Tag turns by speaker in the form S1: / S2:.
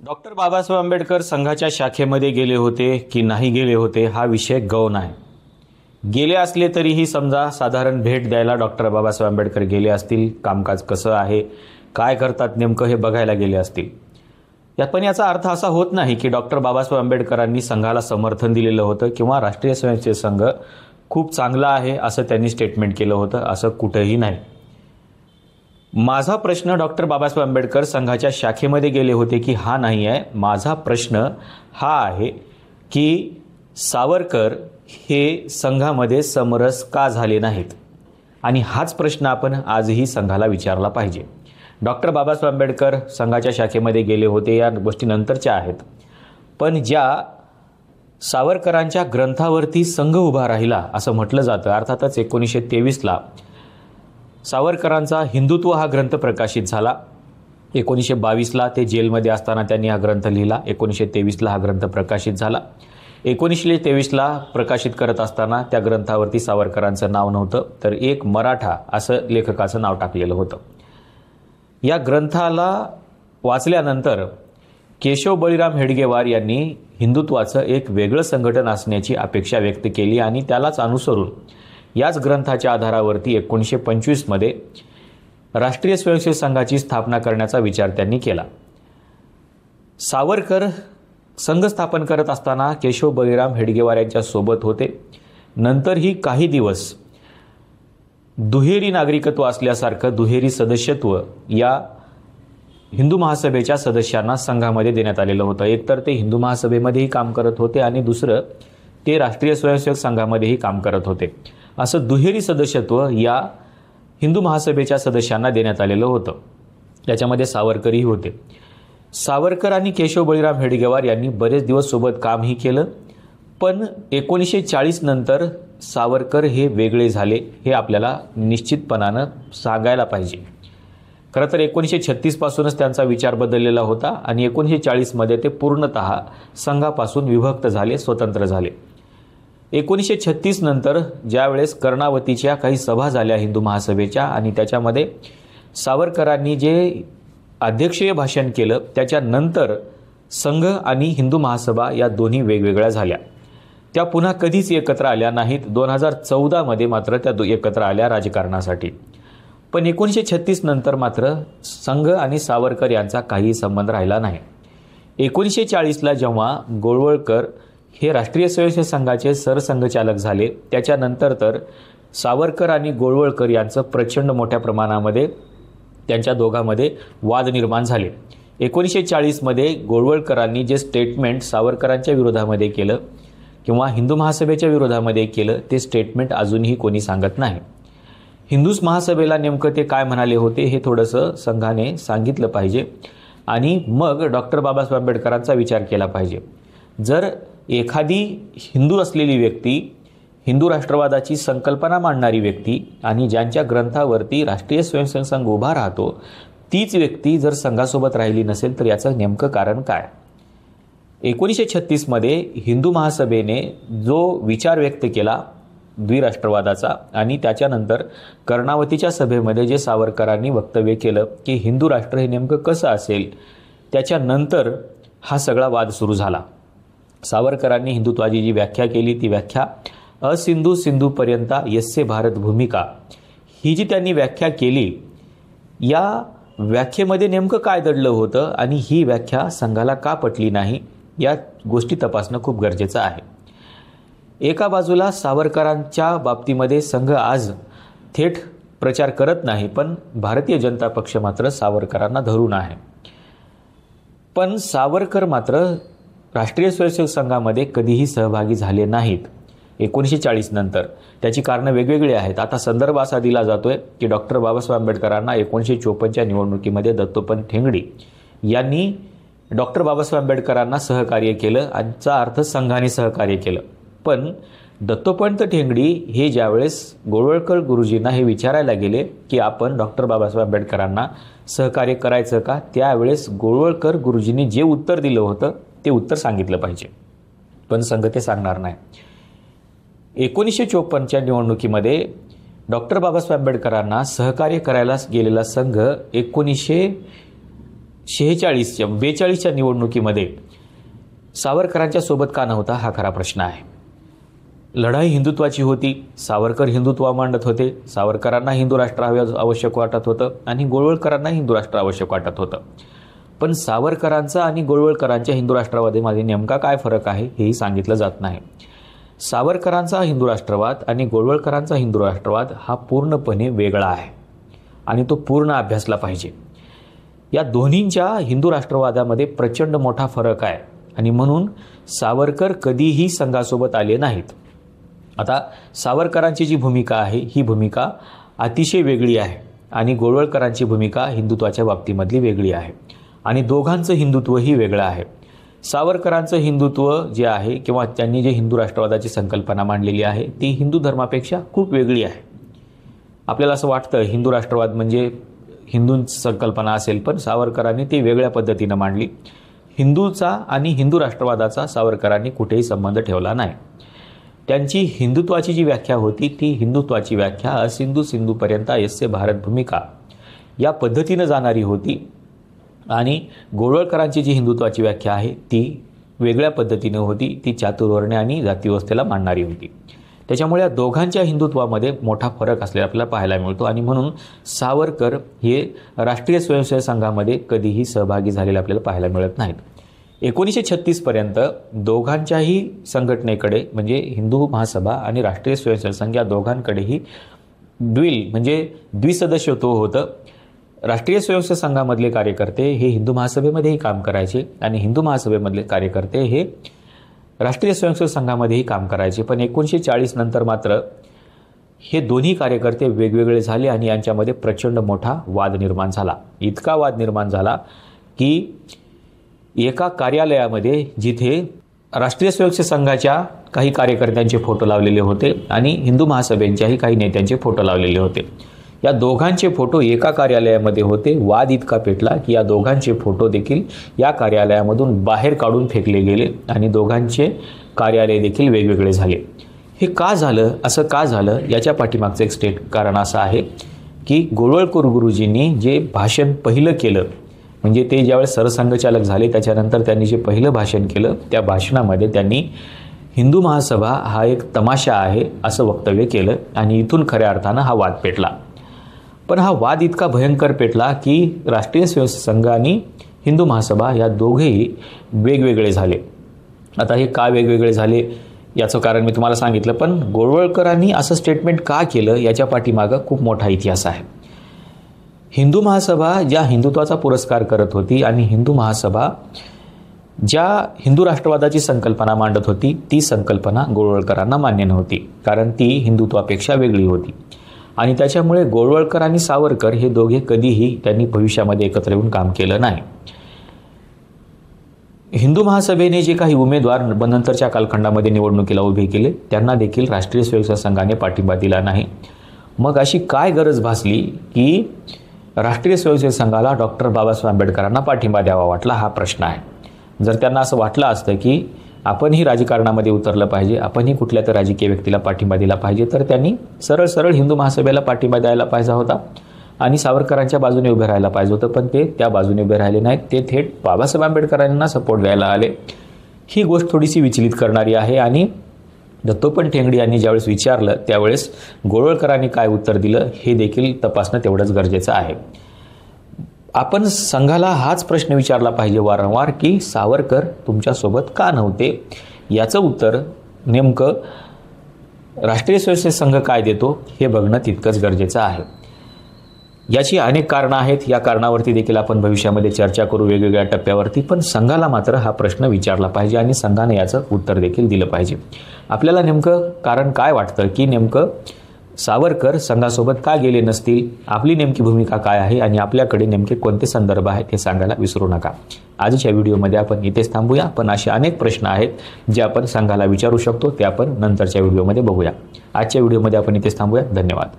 S1: Doctor Babasaheb Ambedkar संघाच्या शाखेमध्ये गेले होते की नाही गेले होते हा विषय गौण आहे. गेले असले तरीही समजा साधारण भेट द्यायला डॉक्टर बाबासाहेब आंबेडकर गेले असतील, कामकाज कसं आहे, काय करतात नेमकं हे बघायला गेले असतील. पण याचा अर्थ असा होत नाही की डॉक्टर बाबासाहेब आंबेडकरांनी संघाला समर्थन दिलेलं होतं किंवा राष्ट्रीय स्वयंसेवक संघ खूप चांगला आहे असं त्यांनी स्टेटमेंट केलं होतं, असं कुठंही नाही. माझा प्रश्न डॉक्टर बाबासाहेब आंबेडकर संघाच्या शाखेमध्ये गेले होते की हा नाही आहे. माझा प्रश्न हा आहे की सावरकर हे संघामध्ये समरस का झाले नाहीत, आणि हाच प्रश्न आपण आजही संघाला विचारला पाहिजे. डॉक्टर बाबासाहेब आंबेडकर संघाच्या शाखेमध्ये गेले होते या गोष्टी नंतरच्या आहेत, पण ज्या सावरकरांच्या ग्रंथावरती संघ उभा राहिला असं म्हटलं जातं, अर्थातच 1923ला सावरकरांचा हिंदुत्व हा ग्रंथ प्रकाशित झाला. 1922ला ते जेलमध्ये असताना त्यांनी हा ग्रंथ लिहिला. 1923ला हा ग्रंथ प्रकाशित झाला. 1923ला प्रकाशित करत असताना त्या ग्रंथावरती सावरकरांचं नाव नव्हतं, तर एक मराठा असं लेखकाचं नाव टाकलेलं होतं. या ग्रंथाला वाचल्यानंतर केशव बळीराम हेडगेवार यांनी हिंदुत्वाचं एक वेगळं संघटन असण्याची अपेक्षा व्यक्त केली आणि त्यालाच अनुसरून याच ग्रंथाच्या आधारावरती 1925मध्ये राष्ट्रीय स्वयंसेवक संघाची स्थापना करण्याचा विचार त्यांनी केला. सावरकर संघ स्थापन करत असताना केशव बळीराम हेडगेवार यांच्या सोबत होते. नंतरही काही दिवस दुहेरी नागरिकत्व असल्यासारखं दुहेरी सदस्यत्व या हिंदू महासभेच्या सदस्यांना संघामध्ये देण्यात आलेलं होतं. एकतर ते हिंदू महासभेमध्येही काम करत होते आणि दुसरं ते राष्ट्रीय स्वयंसेवक संघामध्येही काम करत होते. असं दुहेरी सदस्यत्व या हिंदू महासभेच्या सदस्यांना देण्यात आलेलं होतं. त्याच्यामध्ये सावरकरही होते. सावरकर आणि केशव बळीराम हेडगेवार यांनी बरेच दिवस सोबत कामही केलं, पण 1940 नंतर सावरकर हे वेगळे झाले हे आपल्याला निश्चितपणानं सांगायला पाहिजे. खरं तर 1936 पासूनच त्यांचा विचार बदललेला होता आणि 1940मध्ये ते पूर्णतः संघापासून विभक्त झाले, स्वतंत्र झाले. 1936 नंतर ज्यावेळेस कर्णावतीच्या काही सभा झाल्या हिंदू महासभेच्या आणि त्याच्यामध्ये सावरकरांनी जे अध्यक्षीय भाषण केलं त्याच्यानंतर संघ आणि हिंदू महासभा या दोन्ही वेगवेगळ्या झाल्या. त्या पुन्हा कधीच एकत्र आल्या नाहीत. 2014मध्ये मात्र त्या एकत्र आल्या राजकारणासाठी. पण 1936 नंतर मात्र संघ आणि सावरकर यांचा काही संबंध राहिला नाही. 1940ला जेव्हा गोळवळकर हे राष्ट्रीय स्वयंसेवक संघाचे सरसंघचालक झाले, त्याच्यानंतर तर सावरकर आणि गोळवळकर यांचं प्रचंड मोठ्या प्रमाणामध्ये त्यांच्या दोघांमध्ये वाद निर्माण झाले. 1940मध्ये गोळवळकरांनी जे स्टेटमेंट सावरकरांच्या विरोधामध्ये केलं किंवा हिंदू महासभेच्या विरोधामध्ये केलं ते स्टेटमेंट अजूनही कोणी सांगत नाही. हिंदू महासभेला नेमकं ते काय म्हणाले होते हे थोडंसं संघाने सांगितलं पाहिजे आणि मग डॉक्टर बाबासाहेब आंबेडकरांचा विचार केला पाहिजे. जर एखादी हिंदू असलेली व्यक्ती, हिंदू राष्ट्रवादाची संकल्पना मांडणारी व्यक्ती आणि ज्यांच्या ग्रंथावरती राष्ट्रीय स्वयंसेवक संघ उभा राहतो तीच व्यक्ती जर संघासोबत राहिली नसेल तर याचं नेमकं कारण काय? 1936मध्ये हिंदू महासभेने जो विचार व्यक्त केला द्विराष्ट्रवादाचा आणि त्याच्यानंतर कर्णावतीच्या सभेमध्ये जे सावरकरांनी वक्तव्य केलं की हिंदू राष्ट्र हे नेमकं कसं असेल, त्याच्यानंतर हा सगळा वाद सुरू झाला. सावरकरांनी हिंदुत्वाची जी व्याख्या केली ती व्याख्या असिंधू सिंधूपर्यंता यस्य भारत भूमिका ही जी त्यांनी व्याख्या केली, या व्याख्येमध्ये नेमकं काय दडलं होतं आणि ही व्याख्या संघाला का पटली नाही या गोष्टी तपासणं खूप गरजेचं आहे. एका बाजूला सावरकरांच्या बाबतीमध्ये संघ आज थेट प्रचार करत नाही, पण भारतीय जनता पक्ष मात्र सावरकरांना धरून आहे. पण सावरकर मात्र राष्ट्रीय स्वयंसेवक संघामध्ये कधीही सहभागी झाले नाहीत 1940 नंतर. त्याची कारणं वेगवेगळी आहेत. आता संदर्भ असा दिला जातोय की डॉक्टर बाबासाहेब आंबेडकरांना 1954च्या निवडणुकीमध्ये दत्तोपंत ठेंगडी यांनी डॉक्टर बाबासाहेब आंबेडकरांना सहकार्य केलं, याचा अर्थ संघाने सहकार्य केलं. पण दत्तोपंत ठेंगडी हे ज्यावेळेस गोळवळकर गुरुजींना हे विचारायला गेले की आपण डॉक्टर बाबासाहेब आंबेडकरांना सहकार्य करायचं का, त्यावेळेस गोळवळकर गुरुजींनी जे उत्तर दिलं होतं ते उत्तर सांगितलं पाहिजे, पण संघ ते सांगणार नाही. 1954च्या निवडणुकीमध्ये डॉक्टर बाबासाहेब आंबेडकरांना सहकार्य करायला गेलेला संघ 42च्या निवडणुकीमध्ये सावरकरांच्या सोबत का नव्हता हा खरा प्रश्न आहे. लढाई हिंदुत्वाची होती. सावरकर हिंदुत्व मांडत होते. सावरकरांना हिंदू राष्ट्र आवश्यक वाटत होतं आणि गोळवळकरांना हिंदू राष्ट्र आवश्यक वाटत होतं. पण सावरकरांचा आणि गोळवळकरांच्या हिंदू राष्ट्रवादामध्ये नेमका काय फरक आहे हेही सांगितलं जात नाही. सावरकरांचा हिंदू राष्ट्रवाद आणि गोळवळकरांचा हिंदू राष्ट्रवाद हा पूर्णपणे वेगळा आहे आणि तो पूर्ण अभ्यासला पाहिजे. या दोन्हींच्या हिंदू राष्ट्रवादामध्ये प्रचंड मोठा फरक आहे आणि म्हणून सावरकर कधीही संघासोबत आले नाहीत. आता सावरकरांची जी भूमिका आहे ही भूमिका अतिशय वेगळी आहे आणि गोळवळकरांची भूमिका हिंदुत्वाच्या बाबतीमधली वेगळी आहे आणि दोघांचं हिंदुत्वही वेगळं आहे. सावरकरांचं हिंदुत्व जे आहे किंवा त्यांनी जे हिंदू राष्ट्रवादाची संकल्पना मांडलेली आहे ती हिंदू धर्मापेक्षा खूप वेगळी आहे. आपल्याला असं वाटतं हिंदू राष्ट्रवाद म्हणजे हिंदूंची संकल्पना असेल, पण सावरकरांनी ती वेगळ्या पद्धतीनं मांडली. हिंदूचा आणि हिंदू राष्ट्रवादाचा सावरकरांनी कुठेही संबंध ठेवला नाही. त्यांची हिंदुत्वाची जी व्याख्या होती ती हिंदुत्वाची व्याख्या असिंधू सिंधूपर्यंत यस्य भारत भूमिका या पद्धतीनं जाणारी होती आणि गोळवळकरांची जी हिंदुत्वाची व्याख्या आहे ती वेगळ्या पद्धतीनं होती. ती चातुर्वर्ण्य आणि जातीव्यवस्थेला मांडणारी होती. त्याच्यामुळे या दोघांच्या हिंदुत्वामध्ये मोठा फरक असलेला आपल्याला पाहायला मिळतो आणि म्हणून सावरकर हे राष्ट्रीय स्वयंसेवक संघामध्ये कधीही सहभागी झालेले आपल्याला पाहायला मिळत नाहीत. 1936पर्यंत दोघांच्याही संघटनेकडे म्हणजे हिंदू महासभा आणि राष्ट्रीय स्वयंसेवक संघ या दोघांकडेही द्विसदस्यत्व होतं. राष्ट्रीय स्वयंसेवक संघामधले कार्यकर्ते हे हिंदू महासभेमध्येही काम करायचे आणि हिंदू महासभेमधले कार्यकर्ते हे राष्ट्रीय स्वयंसेवक संघामध्येही काम करायचे. पण 1940 नंतर मात्र हे दोन्ही कार्यकर्ते वेगवेगळे झाले आणि यांच्यामध्ये प्रचंड मोठा वाद निर्माण झाला. इतका वाद निर्माण झाला की एका कार्यालयामध्ये जिथे राष्ट्रीय स्वयंसेवक संघाच्या काही कार्यकर्त्यांचे फोटो लावलेले होते आणि हिंदू महासभेच्याही काही नेत्यांचे फोटो लावलेले होते, या दोघांचे फोटो एका कार्यालयामध्ये होते. वाद इतका पेटला की या दोघांचे फोटो देखील या कार्यालयामधून बाहेर काढून फेकले गेले आणि दोघांचे कार्यालय देखील वेगवेगळे झाले. हे का झालं, असं का झालं याच्या पाठीमागचं एक कारण असं आहे की गोळवळकर गुरुजींनी जे भाषण पहिलं केलं म्हणजे ते ज्यावेळेस सरसंघचालक झाले त्याच्यानंतर त्यांनी जे पहिलं भाषण केलं त्या भाषणामध्ये त्यांनी हिंदू महासभा हा एक तमाशा आहे असं वक्तव्य केलं आणि इथून खऱ्या अर्थानं हा वाद पेटला. पण हा वाद इतका भयंकर पेटला की राष्ट्रीय स्वयंसेवक संघ आणि हिंदू महासभा या दोघेही वेगवेगळे झाले. आता हे का वेगवेगळे झाले याचं कारण मी तुम्हाला सांगितलं, पण गोळवळकरांनी असं स्टेटमेंट का केलं याच्या पाठीमागं खूप मोठा इतिहास आहे. हिंदू महासभा ज्या हिंदुत्वाचा पुरस्कार करत होती आणि हिंदू महासभा ज्या हिंदू राष्ट्रवादाची संकल्पना मांडत होती ती संकल्पना गोळवळकरांना मान्य नव्हती, कारण ती हिंदुत्वापेक्षा वेगळी होती. आणि त्याच्यामुळे गोळवळकर आणि सावरकर हे दोघे कधीही त्यांनी भविष्यामध्ये एकत्र येऊन काम केलं नाही. हिंदू महासभेने जे काही उमेदवार नंतरच्या कालखंडामध्ये निवडणुकीला उभे केले त्यांना देखील राष्ट्रीय स्वयंसेवक संघाने पाठिंबा दिला नाही. मग अशी काय गरज भासली की राष्ट्रीय स्वयंसेवक संघाला डॉक्टर बाबासाहेब आंबेडकरांना पाठिंबा द्यावा वाटला, हा प्रश्न आहे. जर त्यांना असं वाटलं असतं की आपणही राजकारणामध्ये उतरलं पाहिजे, आपणही कुठल्या तर राजकीय व्यक्तीला पाठिंबा दिला पाहिजे, तर त्यांनी सरळ सरळ हिंदू महासभेला पाठिंबा द्यायला पाहिजे होता आणि सावरकरांच्या बाजूने उभे राहायला पाहिजे होतं. पण ते त्या बाजूने उभे राहिले नाहीत, ते थेट बाबासाहेब आंबेडकरांना सपोर्ट द्यायला आले. ही गोष्ट थोडीशी विचलित करणारी आहे आणि दत्तोपंत ठेंगडी यांनी ज्यावेळेस विचारलं त्यावेळेस गोळवळकरांनी काय उत्तर दिलं हे देखील तपासणं तेवढंच गरजेचं आहे. आपण संघाला हाच प्रश्न विचारला पाहिजे वारंवार की सावरकर तुमच्यासोबत का नव्हते. याचं उत्तर नेमकं राष्ट्रीय स्वयंसेवक संघ काय देतो हे बघणं तितकंच गरजेचं आहे. याची अनेक कारणं आहेत, या कारणावरती देखील आपण भविष्यामध्ये चर्चा करू वेगवेगळ्या टप्प्यावरती, पण संघाला मात्र हा प्रश्न विचारला पाहिजे आणि संघाने याचं उत्तर देखील दिलं पाहिजे. आपल्याला नेमकं कारण काय वाटतं की नेमकं सावरकर संघासोबत का गेले नसतील, आपली नेमकी भूमिका काय आहे आणि आपल्याकडे नेमके कोणते संदर्भ आहेत हे सांगायला विसरू नका. आजच्या व्हिडिओमध्ये आपण इथेच थांबूया, पण असे अनेक प्रश्न आहेत जे आपण संघाला विचारू शकतो ते आपण नंतरच्या व्हिडिओमध्ये बघूया. आजच्या व्हिडिओमध्ये आपण इथेच थांबूया. धन्यवाद.